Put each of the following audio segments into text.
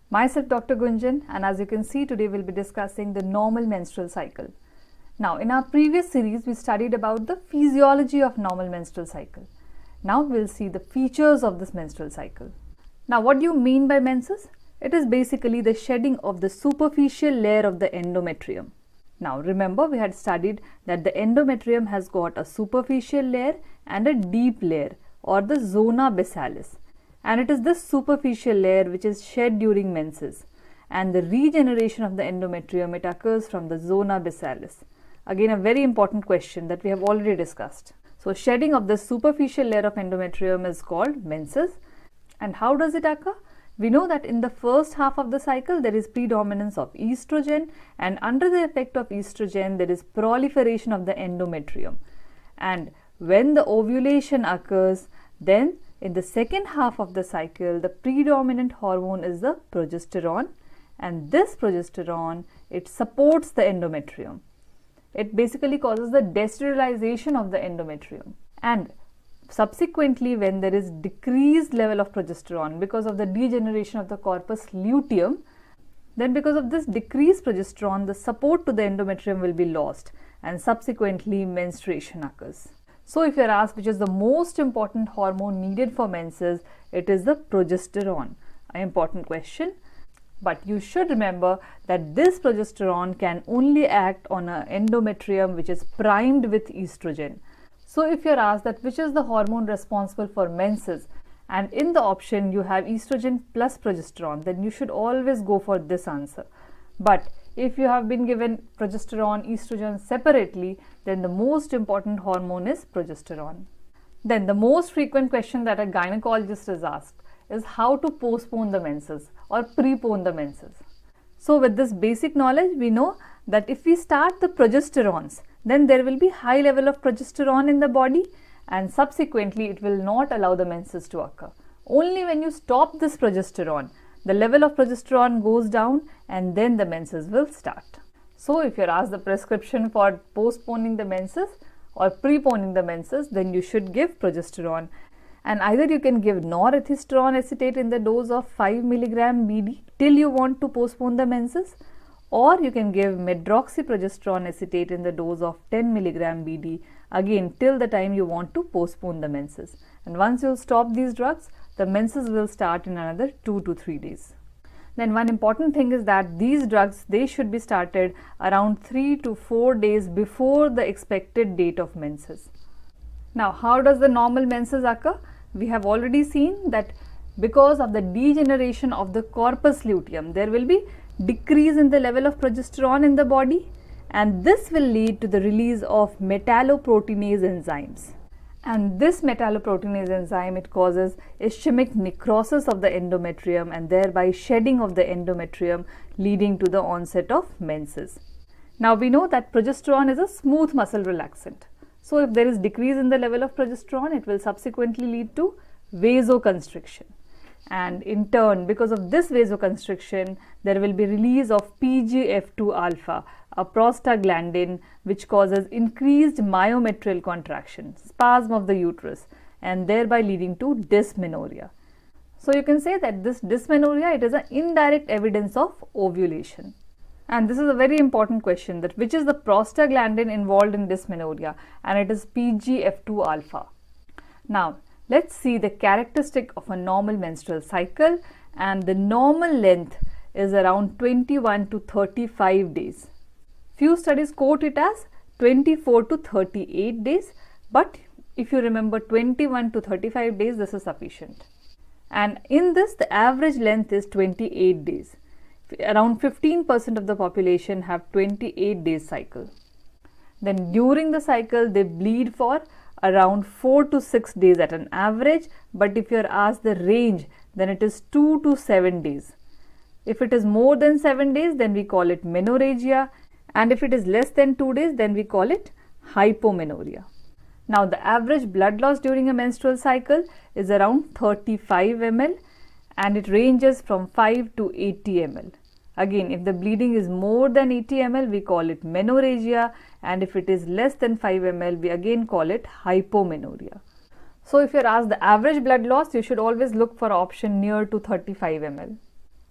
Myself Dr. Gunjan, and as you can see, today we'll be discussing the normal menstrual cycle. Now, in our previous series we studied about the physiology of normal menstrual cycle. Now we'll see the features of this menstrual cycle. Now, what do you mean by menses? It is basically the shedding of the superficial layer of the endometrium. Now remember, we had studied that the endometrium has got a superficial layer and a deep layer, or the zona basalis, and it is this superficial layer which is shed during menses, and the regeneration of the endometrium, it occurs from the zona basalis. Again, a very important question that we have already discussed. So shedding of the superficial layer of endometrium is called menses. And how does it occur? We know that in the first half of the cycle there is predominance of estrogen, and under the effect of estrogen there is proliferation of the endometrium. And when the ovulation occurs, then in the second half of the cycle the predominant hormone is the progesterone, and this progesterone, it supports the endometrium. It basically causes the desterilization of the endometrium. And subsequently, when there is decreased level of progesterone because of the degeneration of the corpus luteum, then because of this decreased progesterone, the support to the endometrium will be lost, and subsequently menstruation occurs. So if you are asked which is the most important hormone needed for menses, it is the progesterone. An important question. But you should remember that this progesterone can only act on an endometrium which is primed with estrogen. So if you are asked that which is the hormone responsible for menses, and in the option you have estrogen plus progesterone, then you should always go for this answer. But if you have been given progesterone, estrogen separately, then the most important hormone is progesterone. Then the most frequent question that a gynecologist is asked is how to postpone the menses or prepone the menses. So with this basic knowledge, we know that if we start the progesterones, then there will be high level of progesterone in the body, and subsequently it will not allow the menses to occur. Only when you stop this progesterone, the level of progesterone goes down, and then the menses will start. So if you are asked the prescription for postponing the menses or preponing the menses, then you should give progesterone. And either you can give norethistron acetate in the dose of 5 mg BD till you want to postpone the menses, or you can give medroxyprogesterone acetate in the dose of 10 mg BD again till the time you want to postpone the menses. And once you stop these drugs, the menses will start in another 2 to 3 days. Then one important thing is that these drugs, they should be started around 3 to 4 days before the expected date of menses. Now, how does the normal menses occur? We have already seen that because of the degeneration of the corpus luteum, there will be decrease in the level of progesterone in the body, and this will lead to the release of metalloproteinase enzymes. And this metalloproteinase enzyme, it causes ischemic necrosis of the endometrium and thereby shedding of the endometrium, leading to the onset of menses. Now we know that progesterone is a smooth muscle relaxant. So if there is decrease in the level of progesterone, it will subsequently lead to vasoconstriction. And in turn, because of this vasoconstriction, there will be release of PGF-2α, a prostaglandin which causes increased myometrial contraction, spasm of the uterus, and thereby leading to dysmenorrhea. So you can say that this dysmenorrhea, it is an indirect evidence of ovulation. And this is a very important question, that which is the prostaglandin involved in dysmenorrhea, and it is PGF-2α. Now let's see the characteristic of a normal menstrual cycle, and the normal length is around 21 to 35 days. Few studies quote it as 24 to 38 days, but if you remember 21 to 35 days, this is sufficient. And in this, the average length is 28 days. Around 15% of the population have 28 days cycle. Then during the cycle, they bleed for around 4 to 6 days at an average, but if you are asked the range, then it is 2 to 7 days. If it is more than 7 days, then we call it menorrhagia, and if it is less than 2 days, then we call it hypomenorrhea. Now the average blood loss during a menstrual cycle is around 35 ml, and it ranges from 5 to 80 ml. Again, if the bleeding is more than 80 ml, we call it menorrhagia, and if it is less than 5 ml, we again call it hypomenorrhea. So if you're asked the average blood loss, you should always look for option near to 35 ml.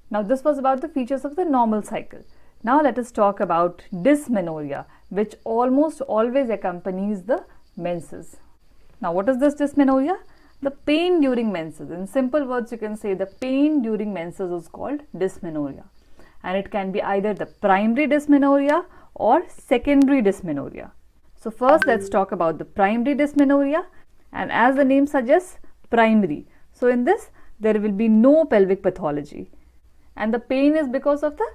Now this was about the features of the normal cycle. Now let us talk about dysmenorrhea, which almost always accompanies the menses. Now what is this dysmenorrhea? The pain during menses. In simple words, you can say the pain during menses is called dysmenorrhea. And it can be either the primary dysmenorrhea or secondary dysmenorrhea. So first let's talk about the primary dysmenorrhea, and as the name suggests, primary. So in this there will be no pelvic pathology, and the pain is because of the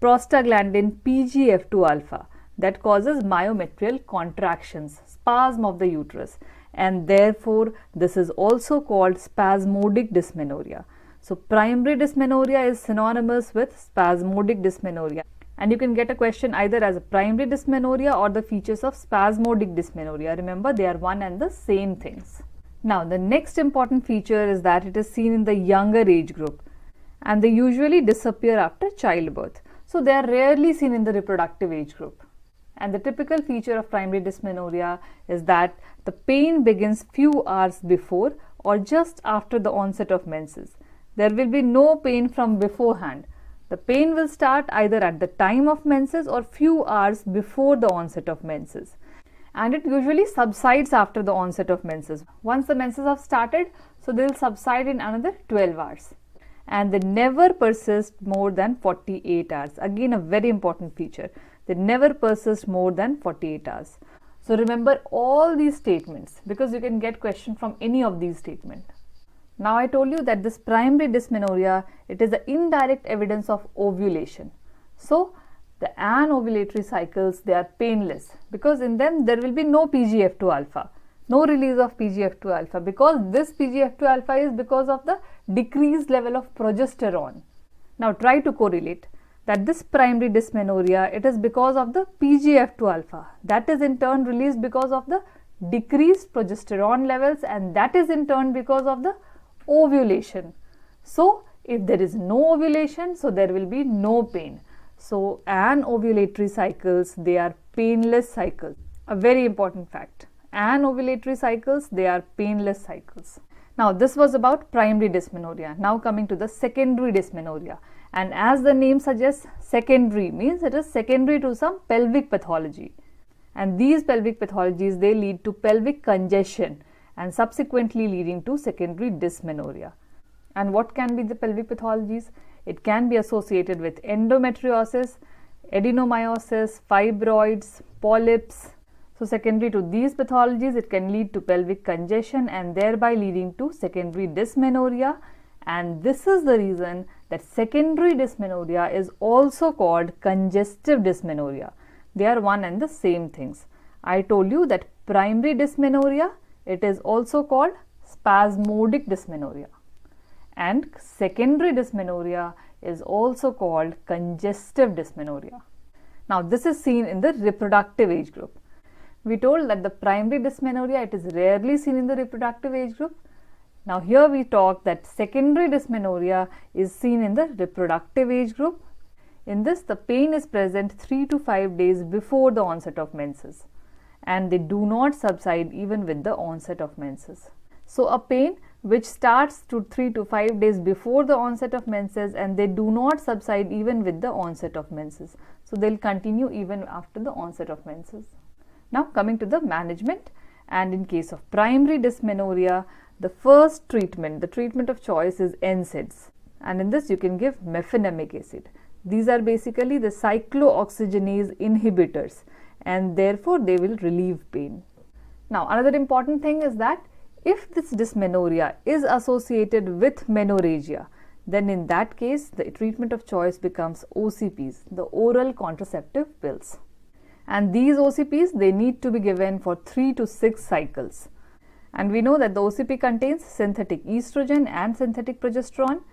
prostaglandin PGF-2α that causes myometrial contractions, spasm of the uterus, and therefore this is also called spasmodic dysmenorrhea. So primary dysmenorrhea is synonymous with spasmodic dysmenorrhea, and you can get a question either as a primary dysmenorrhea or the features of spasmodic dysmenorrhea. Remember, they are one and the same things. Now the next important feature is that it is seen in the younger age group, and they usually disappear after childbirth. So they are rarely seen in the reproductive age group. And the typical feature of primary dysmenorrhea is that the pain begins few hours before or just after the onset of menses. There will be no pain from beforehand. The pain will start either at the time of menses or few hours before the onset of menses. And it usually subsides after the onset of menses. Once the menses have started, so they will subside in another 12 hours. And they never persist more than 48 hours. Again, a very important feature. They never persist more than 48 hours. So remember all these statements, because you can get question from any of these statements. Now I told you that this primary dysmenorrhea, it is the indirect evidence of ovulation. So the anovulatory cycles, they are painless because in them there will be no PGF-2α, no release of PGF-2α, because this PGF-2α is because of the decreased level of progesterone. Now try to correlate that this primary dysmenorrhea, it is because of the PGF-2α, that is in turn released because of the decreased progesterone levels, and that is in turn because of the ovulation. So if there is no ovulation, so there will be no pain. So anovulatory cycles, they are painless cycles. A very important fact. Anovulatory cycles, they are painless cycles. Now this was about primary dysmenorrhea. Now coming to the secondary dysmenorrhea. And as the name suggests, secondary means it is secondary to some pelvic pathology. And these pelvic pathologies, they lead to pelvic congestion and subsequently leading to secondary dysmenorrhea. And what can be the pelvic pathologies? It can be associated with endometriosis, adenomyosis, fibroids, polyps. So secondary to these pathologies, it can lead to pelvic congestion and thereby leading to secondary dysmenorrhea. And this is the reason that secondary dysmenorrhea is also called congestive dysmenorrhea. They are one and the same things. I told you that primary dysmenorrhea, it is also called spasmodic dysmenorrhea, and secondary dysmenorrhea is also called congestive dysmenorrhea. Now this is seen in the reproductive age group. We told that the primary dysmenorrhea, it is rarely seen in the reproductive age group. Now here we talk that secondary dysmenorrhea is seen in the reproductive age group. In this, the pain is present 3 to 5 days before the onset of menses, and they do not subside even with the onset of menses. So a pain which starts to 3 to 5 days before the onset of menses, and they do not subside even with the onset of menses. So they'll continue even after the onset of menses. Now coming to the management, and in case of primary dysmenorrhea, the first treatment, the treatment of choice is NSAIDs, and in this you can give mefenamic acid. These are basically the cyclooxygenase inhibitors, and therefore they will relieve pain. Now another important thing is that if this dysmenorrhea is associated with menorrhagia, then in that case the treatment of choice becomes OCPs, the oral contraceptive pills. And these OCPs, they need to be given for 3 to 6 cycles. And we know that the OCP contains synthetic estrogen and synthetic progesterone,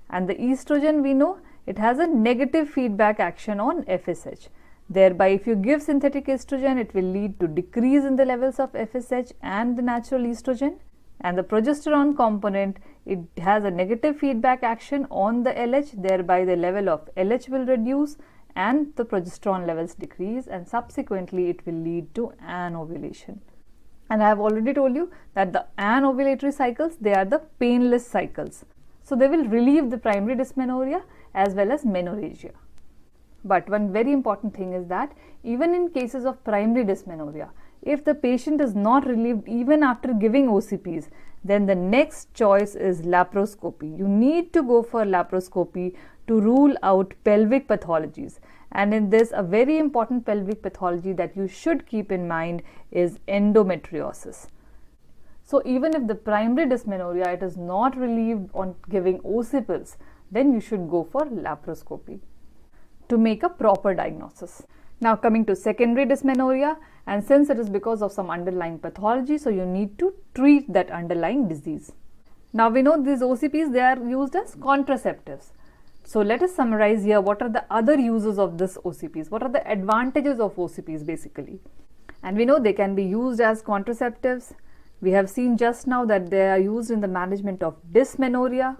and the estrogen, we know it has a negative feedback action on FSH. Thereby, if you give synthetic estrogen, it will lead to decrease in the levels of FSH and the natural estrogen. And the progesterone component, it has a negative feedback action on the LH, thereby the level of LH will reduce and the progesterone levels decrease, and subsequently it will lead to anovulation. And I have already told you that the anovulatory cycles, they are the painless cycles. So they will relieve the primary dysmenorrhea as well as menorrhagia. But one very important thing is that even in cases of primary dysmenorrhea, if the patient is not relieved even after giving OCPs, then the next choice is laparoscopy. You need to go for laparoscopy to rule out pelvic pathologies. And in this, a very important pelvic pathology that you should keep in mind is endometriosis. So even if the primary dysmenorrhea, it is not relieved on giving OCPs, then you should go for laparoscopy to make a proper diagnosis. Now coming to secondary dysmenorrhea, and since it is because of some underlying pathology, so you need to treat that underlying disease. Now we know these OCPs, they are used as contraceptives. So let us summarize here what are the other uses of this OCPs, what are the advantages of OCPs basically. And we know they can be used as contraceptives. We have seen just now that they are used in the management of dysmenorrhea.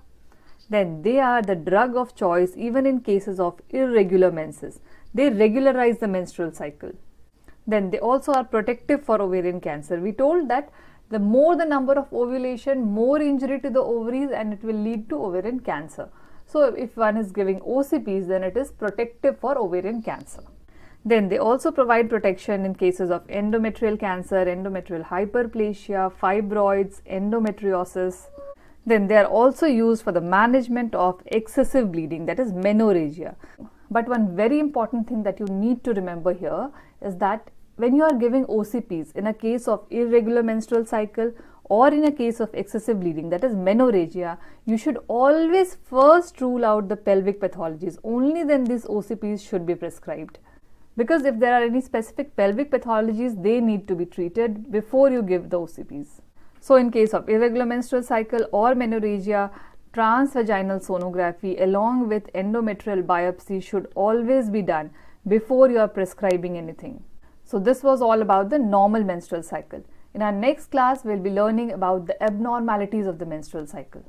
Then they are the drug of choice even in cases of irregular menses. They regularize the menstrual cycle. Then they also are protective for ovarian cancer. We told that the more the number of ovulation, more injury to the ovaries, and it will lead to ovarian cancer. So if one is giving OCPs, then it is protective for ovarian cancer. Then they also provide protection in cases of endometrial cancer, endometrial hyperplasia, fibroids, endometriosis. Then they are also used for the management of excessive bleeding, that is menorrhagia. But one very important thing that you need to remember here is that when you are giving OCPs in a case of irregular menstrual cycle or in a case of excessive bleeding, that is menorrhagia, you should always first rule out the pelvic pathologies. Only then these OCPs should be prescribed. Because if there are any specific pelvic pathologies, they need to be treated before you give the OCPs. So in case of irregular menstrual cycle or menorrhagia, transvaginal sonography along with endometrial biopsy should always be done before you are prescribing anything. So this was all about the normal menstrual cycle. In our next class, we'll be learning about the abnormalities of the menstrual cycle.